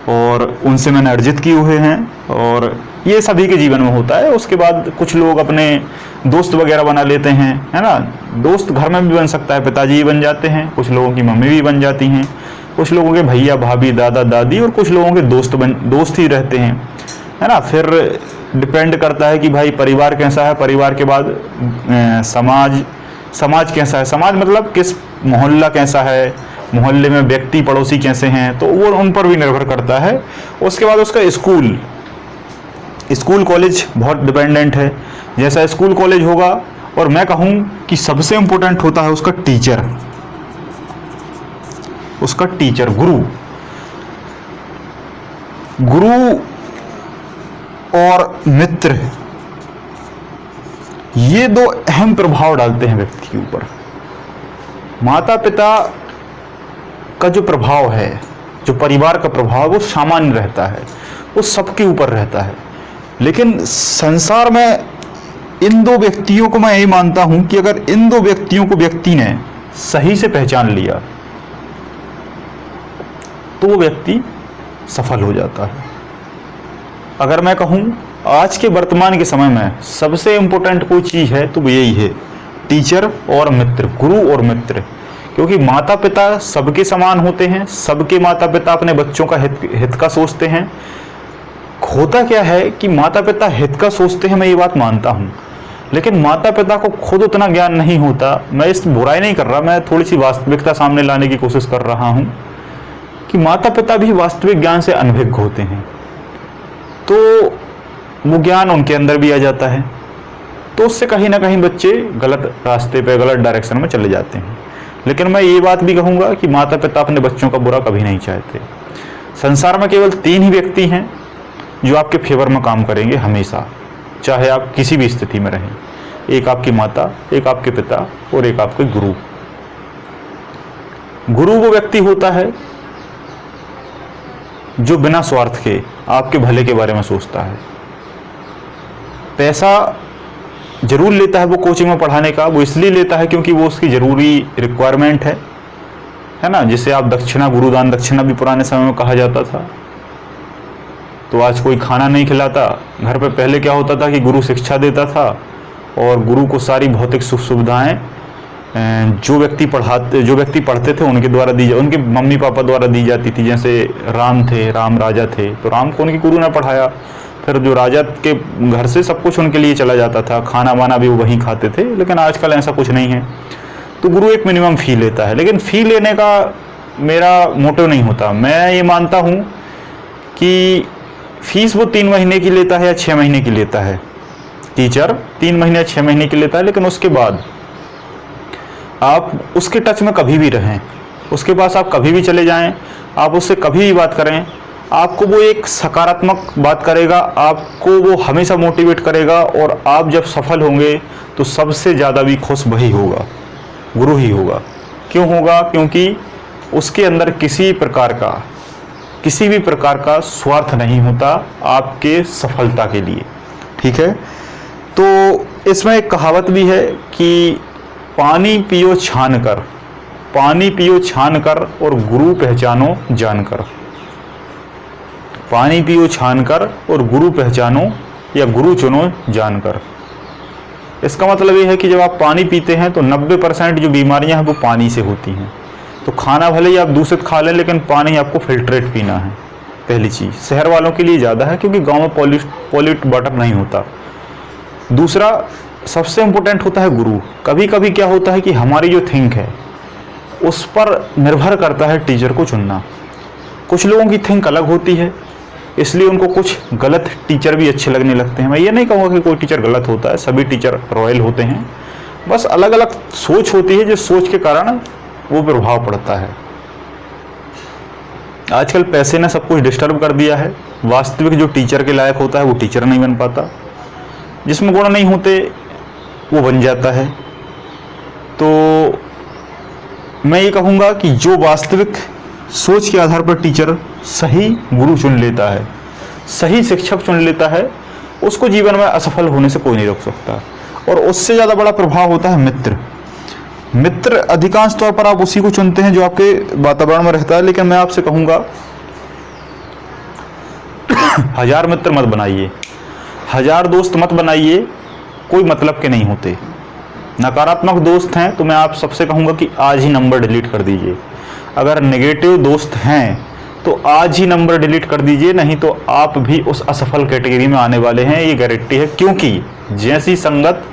और उनसे मैंने अर्जित किए हुए हैं, और ये सभी के जीवन में होता है। उसके बाद कुछ लोग अपने दोस्त वगैरह बना लेते हैं, है ना। दोस्त घर में भी बन सकता है, पिताजी ही बन जाते हैं, कुछ लोगों की मम्मी भी बन जाती हैं, कुछ लोगों के भैया भाभी दादा दादी, और कुछ लोगों के दोस्त ही रहते हैं, है ना। फिर डिपेंड करता है कि भाई परिवार कैसा है, परिवार के बाद समाज कैसा है। समाज मतलब किस मोहल्ला कैसा है, मोहल्ले में व्यक्ति पड़ोसी कैसे हैं, तो वो उन पर भी निर्भर करता है। उसके बाद उसका स्कूल कॉलेज बहुत डिपेंडेंट है। जैसा स्कूल कॉलेज होगा, और मैं कहूँ कि सबसे इम्पोर्टेंट होता है उसका टीचर, गुरु और मित्र, ये दो अहम प्रभाव डालते हैं व्यक्ति के ऊपर। माता पिता का जो प्रभाव है, जो परिवार का प्रभाव, वो सामान्य रहता है, वो सबके ऊपर रहता है। लेकिन संसार में इन दो व्यक्तियों को मैं यही मानता हूं कि अगर इन दो व्यक्तियों को व्यक्ति ने सही से पहचान लिया तो वो व्यक्ति सफल हो जाता है। अगर मैं कहूं आज के वर्तमान के समय में सबसे इंपॉर्टेंट कोई चीज है तो वो यही है, टीचर और मित्र, गुरु और मित्र। क्योंकि माता पिता सबके समान होते हैं, सबके माता पिता अपने बच्चों का हित का सोचते हैं। होता क्या है कि माता पिता हित का सोचते हैं, मैं ये बात मानता हूं, लेकिन माता पिता को खुद उतना ज्ञान नहीं होता। मैं इस बुराई नहीं कर रहा, मैं थोड़ी सी वास्तविकता सामने लाने की कोशिश कर रहा हूं कि माता पिता भी वास्तविक ज्ञान से अनभिज्ञ होते हैं, तो वो ज्ञान उनके अंदर भी आ जाता है, तो उससे कहीं ना कहीं बच्चे गलत रास्ते पे, गलत डायरेक्शन में चले जाते हैं। लेकिन मैं ये बात भी कहूँगा कि माता पिता अपने बच्चों का बुरा कभी नहीं चाहते। संसार में केवल 3 ही व्यक्ति हैं जो आपके फेवर में काम करेंगे हमेशा, चाहे आप किसी भी स्थिति में रहें। एक आपकी माता, एक आपके पिता और एक आपके गुरु। गुरु वो व्यक्ति होता है जो बिना स्वार्थ के आपके भले के बारे में सोचता है। पैसा जरूर लेता है वो कोचिंग में पढ़ाने का, वो इसलिए लेता है क्योंकि वो उसकी जरूरी रिक्वायरमेंट है ना, जिसे आप दक्षिणा, गुरुदान दक्षिणा भी पुराने समय में कहा जाता था। तो आज कोई खाना नहीं खिलाता घर पे, पहले क्या होता था कि गुरु शिक्षा देता था और गुरु को सारी भौतिक सुख सुविधाएं जो व्यक्ति पढ़ते थे उनके द्वारा उनके मम्मी पापा द्वारा दी जाती थी। जैसे राम राजा थे, तो राम को उनके गुरु ने पढ़ाया, फिर जो राजा के घर से सब कुछ उनके लिए चला जाता था, खाना वाना भी वो वहीं खाते थे। लेकिन आजकल ऐसा कुछ नहीं है, तो गुरु एक मिनिमम फी लेता है। लेकिन फी लेने का मेरा मोटिव नहीं होता। मैं ये मानता हूँ कि फीस वो 3 महीने की लेता है या 6 महीने की लेता है, टीचर 3 महीने या 6 महीने की लेता है, लेकिन उसके बाद आप उसके टच में कभी भी रहें, उसके पास आप कभी भी चले जाएं, आप उससे कभी भी बात करें, आपको वो एक सकारात्मक बात करेगा, आपको वो हमेशा मोटिवेट करेगा। और आप जब सफल होंगे तो सबसे ज़्यादा भी खुश वही होगा, गुरु ही होगा। क्यों होगा? क्योंकि उसके अंदर किसी भी प्रकार का स्वार्थ नहीं होता आपके सफलता के लिए। ठीक है, तो इसमें एक कहावत भी है कि पानी पियो छान कर और गुरु पहचानो जानकर। पानी पियो छान कर और गुरु पहचानो या गुरु चुनो जानकर। इसका मतलब ये है कि जब आप पानी पीते हैं तो 90% जो बीमारियां हैं वो पानी से होती हैं। तो खाना भले ही आप दूषित खा लें, लेकिन पानी आपको फिल्ट्रेट पीना है। पहली चीज़ शहर वालों के लिए ज़्यादा है क्योंकि गांव में पॉल्यूट वाटर नहीं होता। दूसरा सबसे इम्पोर्टेंट होता है गुरु। कभी कभी क्या होता है कि हमारी जो थिंक है उस पर निर्भर करता है टीचर को चुनना। कुछ लोगों की थिंक अलग होती है, इसलिए उनको कुछ गलत टीचर भी अच्छे लगने लगते हैं। मैं ये नहीं कहूँगा कि कोई टीचर गलत होता है, सभी टीचर रॉयल होते हैं, बस अलग अलग सोच होती है, जिस सोच के कारण वो प्रभाव पड़ता है। आजकल पैसे ने सब कुछ डिस्टर्ब कर दिया है। वास्तविक जो टीचर के लायक होता है वो टीचर नहीं बन पाता, जिसमें गुण नहीं होते वो बन जाता है। तो मैं ये कहूँगा कि जो वास्तविक सोच के आधार पर टीचर सही गुरु चुन लेता है, सही शिक्षक चुन लेता है, उसको जीवन में असफल होने से कोई नहीं रोक सकता। और उससे ज़्यादा बड़ा प्रभाव होता है मित्र अधिकांश तौर पर आप उसी को चुनते हैं जो आपके वातावरण में रहता है। लेकिन मैं आपसे कहूँगा 1000 मित्र मत बनाइए, 1000 दोस्त मत बनाइए, कोई मतलब के नहीं होते। नकारात्मक दोस्त हैं तो मैं आप सबसे कहूँगा कि आज ही नंबर डिलीट कर दीजिए। अगर नेगेटिव दोस्त हैं तो आज ही नंबर डिलीट कर दीजिए, नहीं तो आप भी उस असफल कैटेगरी में आने वाले हैं, ये गारंटी है। क्योंकि जैसी संगत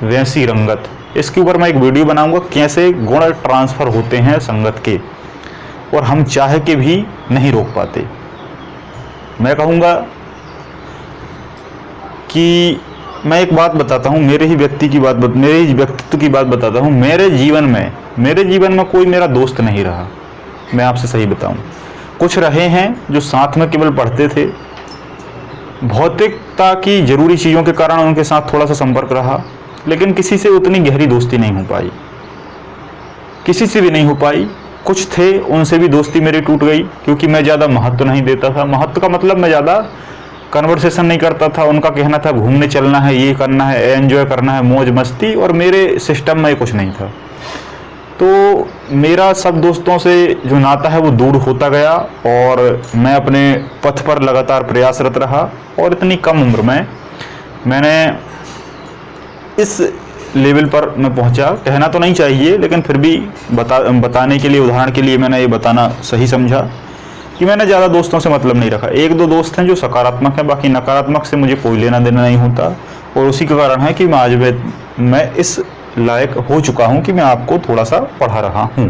वैसी रंगत। इसके ऊपर मैं एक वीडियो बनाऊंगा कैसे गुण ट्रांसफर होते हैं संगत के। और हम चाह के भी नहीं रोक पाते। मैं कहूँगा कि मैं एक बात बताता हूँ, मेरे ही व्यक्तित्व की बात बताता हूँ। मेरे जीवन में कोई मेरा दोस्त नहीं रहा, मैं आपसे सही बताऊँ। कुछ रहे हैं जो साथ में केवल पढ़ते थे, भौतिकता की जरूरी चीज़ों के कारण उनके साथ थोड़ा सा संपर्क रहा, लेकिन किसी से उतनी गहरी दोस्ती नहीं हो पाई, किसी से भी नहीं हो पाई। कुछ थे, उनसे भी दोस्ती मेरी टूट गई, क्योंकि मैं ज़्यादा महत्व नहीं देता था। महत्व का मतलब मैं ज़्यादा कन्वर्सेशन नहीं करता था। उनका कहना था घूमने चलना है, ये करना है, एंजॉय करना है, मौज मस्ती, और मेरे सिस्टम में कुछ नहीं था। तो मेरा सब दोस्तों से जो नाता है वो दूर होता गया, और मैं अपने पथ पर लगातार प्रयासरत रहा। और इतनी कम उम्र में मैंने इस लेवल पर मैं पहुंचा, कहना तो नहीं चाहिए, लेकिन फिर भी बताने के लिए, उदाहरण के लिए मैंने ये बताना सही समझा कि मैंने ज़्यादा दोस्तों से मतलब नहीं रखा। एक दो दोस्त हैं जो सकारात्मक हैं, बाकी नकारात्मक से मुझे कोई लेना देना नहीं होता। और उसी के कारण है कि मैं इस लायक हो चुका हूं कि मैं आपको थोड़ा सा पढ़ा रहा हूं।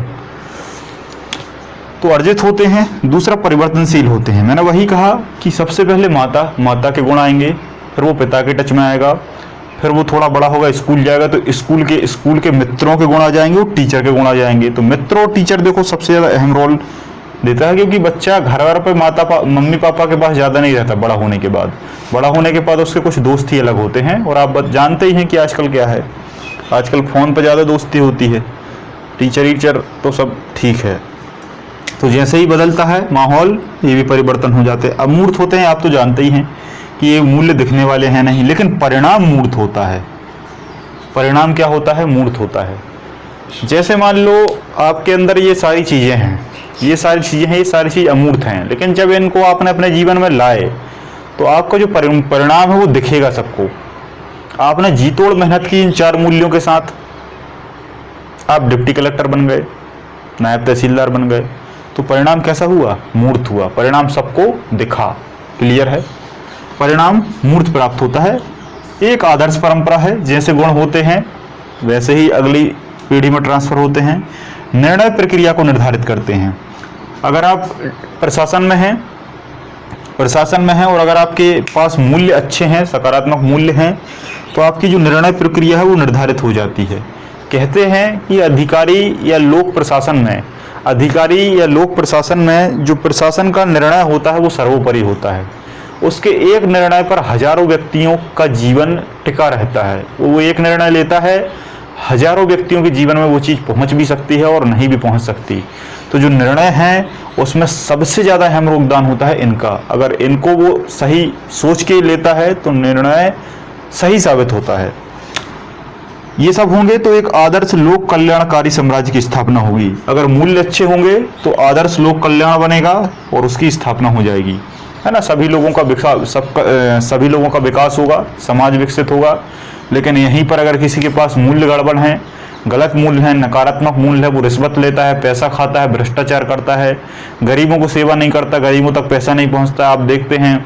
तो अर्जित होते हैं, दूसरा परिवर्तनशील होते हैं। मैंने वही कहा कि सबसे पहले माता के गुण आएंगे, फिर वो पिता के टच में आएगा, फिर वो थोड़ा बड़ा होगा, स्कूल जाएगा तो स्कूल के मित्रों के गुण आ जाएंगे, और टीचर के गुण आ जाएंगे। तो मित्र और टीचर देखो सबसे ज़्यादा अहम रोल देता है, क्योंकि बच्चा घर पे मम्मी पापा के पास ज़्यादा नहीं रहता। बड़ा होने के बाद उसके कुछ दोस्त ही अलग होते हैं। और आप जानते ही हैं कि आजकल क्या है, आजकल फ़ोन पर ज़्यादा दोस्ती होती है। टीचर तो सब ठीक है। तो जैसे ही बदलता है माहौल, ये भी परिवर्तन हो जाते हैं। अमूर्त होते हैं, आप तो जानते ही हैं कि ये मूल्य दिखने वाले हैं नहीं, लेकिन परिणाम मूर्त होता है। परिणाम क्या होता है? मूर्त होता है। जैसे मान लो आपके अंदर ये सारी चीज़ें अमूर्त हैं, लेकिन जब इनको आपने अपने जीवन में लाए तो आपका जो परिणाम है वो दिखेगा सबको। आपने जी तोड़ मेहनत की इन 4 मूल्यों के साथ, आप डिप्टी कलेक्टर बन गए, नायब तहसीलदार बन गए, तो परिणाम कैसा हुआ? मूर्त हुआ। परिणाम सबको दिखा। क्लियर है? परिणाम मूर्त प्राप्त होता है। एक आदर्श परंपरा है, जैसे गुण होते हैं वैसे ही अगली पीढ़ी में ट्रांसफर होते हैं। निर्णय प्रक्रिया को निर्धारित करते हैं। अगर आप प्रशासन में हैं और अगर आपके पास मूल्य अच्छे हैं, सकारात्मक मूल्य हैं, तो आपकी जो निर्णय प्रक्रिया है वो निर्धारित हो जाती है। कहते हैं कि अधिकारी या लोक प्रशासन में जो प्रशासन का निर्णय होता है वो सर्वोपरि होता है। उसके एक निर्णय पर हजारों व्यक्तियों का जीवन टिका रहता है। वो एक निर्णय लेता है, हजारों व्यक्तियों के जीवन में वो चीज़ पहुंच भी सकती है और नहीं भी पहुंच सकती। तो जो निर्णय है उसमें सबसे ज़्यादा अहम योगदान होता है इनका। अगर इनको वो सही सोच के लेता है तो निर्णय सही साबित होता है। ये सब होंगे तो एक आदर्श लोक कल्याणकारी साम्राज्य की स्थापना होगी। अगर मूल्य अच्छे होंगे तो आदर्श लोक कल्याण बनेगा और उसकी स्थापना हो जाएगी, है ना। सभी लोगों का विकास होगा, समाज विकसित होगा। लेकिन यहीं पर अगर किसी के पास मूल्य गड़बड़ हैं, गलत मूल्य है, नकारात्मक मूल्य है, वो रिश्वत लेता है, पैसा खाता है, भ्रष्टाचार करता है, गरीबों को सेवा नहीं करता, गरीबों तक पैसा नहीं पहुंचता। आप देखते हैं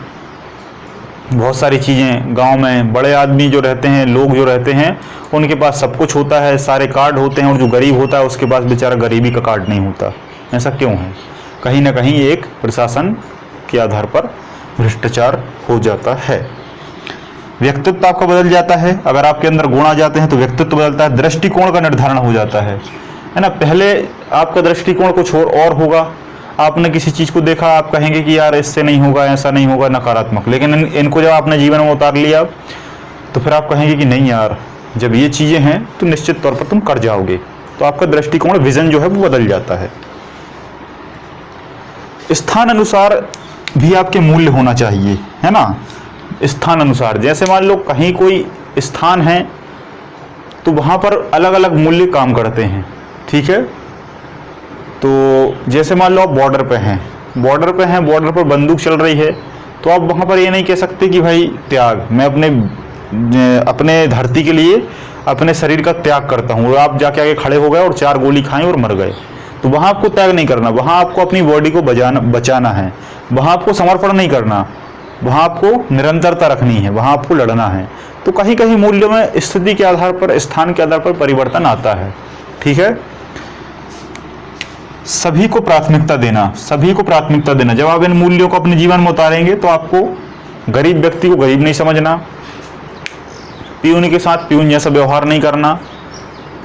बहुत सारी चीज़ें गांव में, बड़े आदमी जो रहते हैं, लोग जो रहते हैं, उनके पास सब कुछ होता है, सारे कार्ड होते हैं, और जो गरीब होता है उसके पास बेचारा गरीबी का कार्ड नहीं होता। ऐसा क्यों है? कहीं ना कहीं एक प्रशासन के आधार पर भ्रष्टाचार हो जाता है। व्यक्तित्व आपका बदल जाता है। अगर आपके अंदर गुण आ जाते हैं तो व्यक्तित्व बदलता है। दृष्टिकोण का निर्धारण हो जाता है ना। पहले आपका दृष्टिकोण कुछ और होगा। आपने किसी चीज़ को देखा, आप कहेंगे कि यार इससे नहीं होगा, ऐसा नहीं होगा, नकारात्मक। लेकिन इनको जब आपने जीवन में उतार लिया तो फिर आप कहेंगे कि नहीं यार, जब ये चीज़ें हैं तो निश्चित तौर पर तुम कर जाओगे। तो आपका दृष्टिकोण, विजन जो है वो बदल जाता है। स्थान अनुसार भी आपके मूल्य होना चाहिए, है ना। स्थान अनुसार, जैसे मान लो कहीं कोई स्थान है तो वहाँ पर अलग अलग मूल्य काम करते हैं, ठीक है। तो जैसे मान लो आप बॉर्डर पर बंदूक चल रही है, तो आप वहाँ पर ये नहीं कह सकते कि भाई त्याग, मैं अपने धरती के लिए अपने शरीर का त्याग करता हूँ। आप जाके आगे खड़े हो गए और 4 गोली खाएं और मर गए, तो वहाँ आपको त्याग नहीं करना। वहाँ आपको अपनी बॉडी को बचाना है। वहाँ आपको समर्पण नहीं करना, वहाँ आपको निरंतरता रखनी है, वहाँ आपको लड़ना है। तो कहीं कहीं मूल्यों में स्थिति के आधार पर, स्थान के आधार पर परिवर्तन आता है, ठीक है। सभी को प्राथमिकता देना, सभी को प्राथमिकता देना। जब आप इन मूल्यों को अपने जीवन में उतारेंगे तो आपको गरीब व्यक्ति को गरीब नहीं समझना, पियून के साथ पियून जैसा व्यवहार नहीं करना,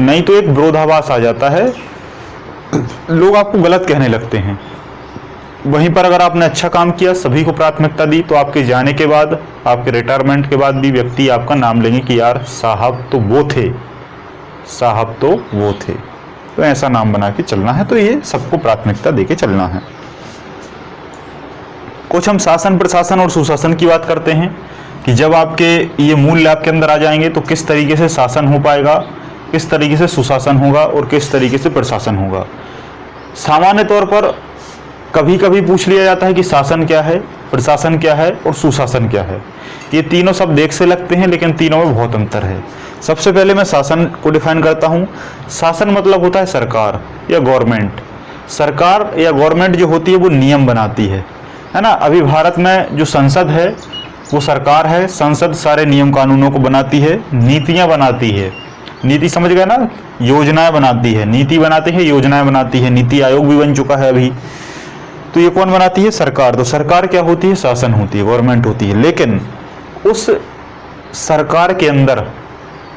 नहीं तो एक विरोधाभास आ जाता है, लोग आपको गलत कहने लगते हैं। वहीं पर अगर आपने अच्छा काम किया, सभी को प्राथमिकता दी, तो आपके जाने के बाद, आपके रिटायरमेंट के बाद भी व्यक्ति आपका नाम लेंगे कि यार साहब तो वो थे, साहब तो वो थे। तो ऐसा नाम बना के चलना है। तो ये सबको प्राथमिकता देके चलना है। कुछ हम शासन, प्रशासन और सुशासन की बात करते हैं कि जब आपके ये मूल्य आपके अंदर आ जाएंगे तो किस तरीके से शासन हो पाएगा, किस तरीके से सुशासन होगा और किस तरीके से प्रशासन होगा। सामान्य तौर पर कभी कभी पूछ लिया जाता है कि शासन क्या है, प्रशासन क्या है और सुशासन क्या है। ये तीनों शब्द एक से लगते हैं लेकिन तीनों में बहुत अंतर है। सबसे पहले मैं शासन को डिफाइन करता हूँ। शासन मतलब होता है सरकार या गवर्नमेंट। सरकार या गवर्नमेंट जो होती है वो नियम बनाती है ना। अभी भारत में जो संसद है वो सरकार है। संसद सारे नियम कानूनों को बनाती है, नीतियाँ बनाती है। नीति समझ गए ना, योजनाएं बनाती है, नीति बनाती है, योजनाएं बनाती है। नीति आयोग भी बन चुका है अभी। तो ये कौन बनाती है? सरकार। तो सरकार क्या होती है? शासन होती है, गवर्नमेंट होती है। लेकिन उस सरकार के अंदर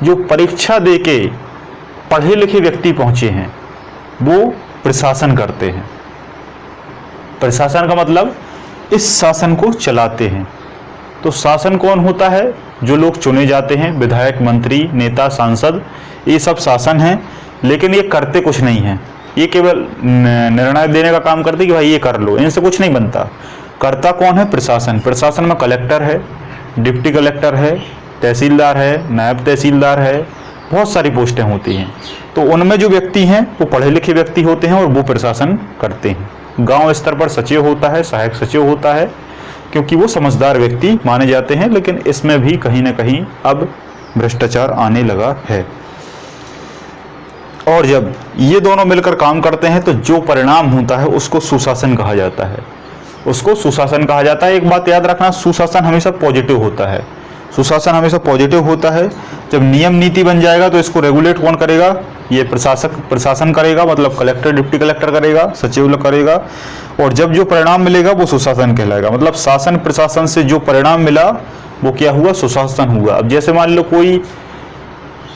जो परीक्षा देके पढ़े लिखे व्यक्ति पहुंचे हैं वो प्रशासन करते हैं। प्रशासन का मतलब इस शासन को चलाते हैं। तो शासन कौन होता है? जो लोग चुने जाते हैं, विधायक, मंत्री, नेता, सांसद, ये सब शासन है। लेकिन ये करते कुछ नहीं है, ये केवल निर्णय देने का काम करते कि भाई ये कर लो, इनसे कुछ नहीं बनता। करता कौन है? प्रशासन। प्रशासन में कलेक्टर है, डिप्टी कलेक्टर है, तहसीलदार है, नायब तहसीलदार है, बहुत सारी पोस्टें होती हैं। तो उनमें जो व्यक्ति हैं वो पढ़े लिखे व्यक्ति होते हैं और वो प्रशासन करते हैं। गांव स्तर पर सचिव होता है, सहायक सचिव होता है, क्योंकि वो समझदार व्यक्ति माने जाते हैं। लेकिन इसमें भी कहीं ना कहीं अब भ्रष्टाचार आने लगा है। और जब ये दोनों मिलकर काम करते हैं तो जो परिणाम होता है उसको सुशासन कहा जाता है। उसको सुशासन कहा जाता है। एक बात याद रखना, सुशासन हमेशा पॉजिटिव होता है। सुशासन हमेशा पॉजिटिव होता है। जब नियम नीति बन जाएगा तो इसको रेगुलेट कौन करेगा? ये प्रशासन करेगा, मतलब कलेक्टर, डिप्टी कलेक्टर करेगा, सचिव करेगा। और जब जो परिणाम मिलेगा वो सुशासन कहलाएगा। मतलब शासन प्रशासन से जो परिणाम मिला वो क्या हुआ? सुशासन हुआ। अब जैसे मान लो कोई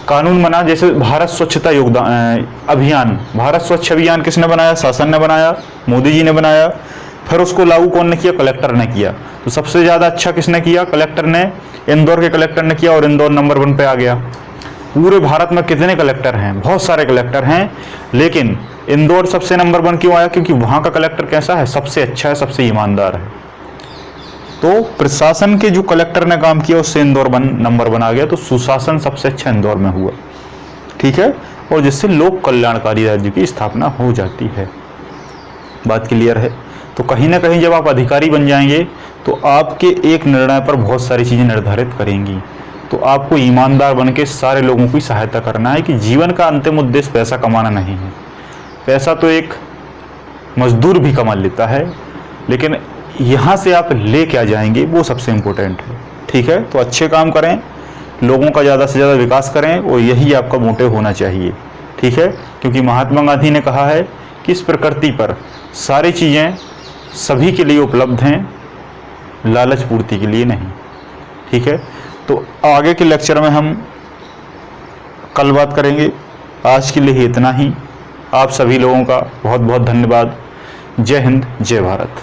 कानून बना, जैसे भारत स्वच्छता अभियान, भारत स्वच्छ अभियान किसने बनाया? शासन ने बनाया, मोदी जी ने बनाया। फिर उसको लागू कौन ने किया? कलेक्टर ने किया। तो सबसे ज़्यादा अच्छा किसने किया? कलेक्टर ने। इंदौर के कलेक्टर ने किया और इंदौर नंबर 1 पे आ गया। पूरे भारत में कितने कलेक्टर हैं? बहुत सारे कलेक्टर हैं, लेकिन इंदौर सबसे नंबर 1 क्यों आया? क्योंकि वहाँ का कलेक्टर कैसा है? सबसे अच्छा है, सबसे ईमानदार है। तो प्रशासन के जो कलेक्टर ने काम किया उससे इंदौर नंबर 1 आ गया। तो सुशासन सबसे अच्छा इंदौर में हुआ, ठीक है। और जिससे लोक कल्याणकारी राज्य की स्थापना हो जाती है। बात क्लियर है? तो कहीं ना कहीं जब आप अधिकारी बन जाएंगे तो आपके एक निर्णय पर बहुत सारी चीज़ें निर्धारित करेंगी। तो आपको ईमानदार बन के सारे लोगों की सहायता करना है कि जीवन का अंतिम उद्देश्य पैसा कमाना नहीं है। पैसा तो एक मजदूर भी कमा लेता है, लेकिन यहाँ से आप ले क्या जाएंगे वो सबसे इम्पोर्टेंट है, ठीक है। तो अच्छे काम करें, लोगों का ज़्यादा से ज़्यादा विकास करें और यही आपका मोटिव होना चाहिए, ठीक है। क्योंकि महात्मा गांधी ने कहा है कि इस प्रकृति पर सारी चीज़ें सभी के लिए उपलब्ध हैं, लालच पूर्ति के लिए नहीं, ठीक है। तो आगे के लेक्चर में हम कल बात करेंगे। आज के लिए इतना ही। आप सभी लोगों का बहुत बहुत धन्यवाद। जय हिंद, जय भारत।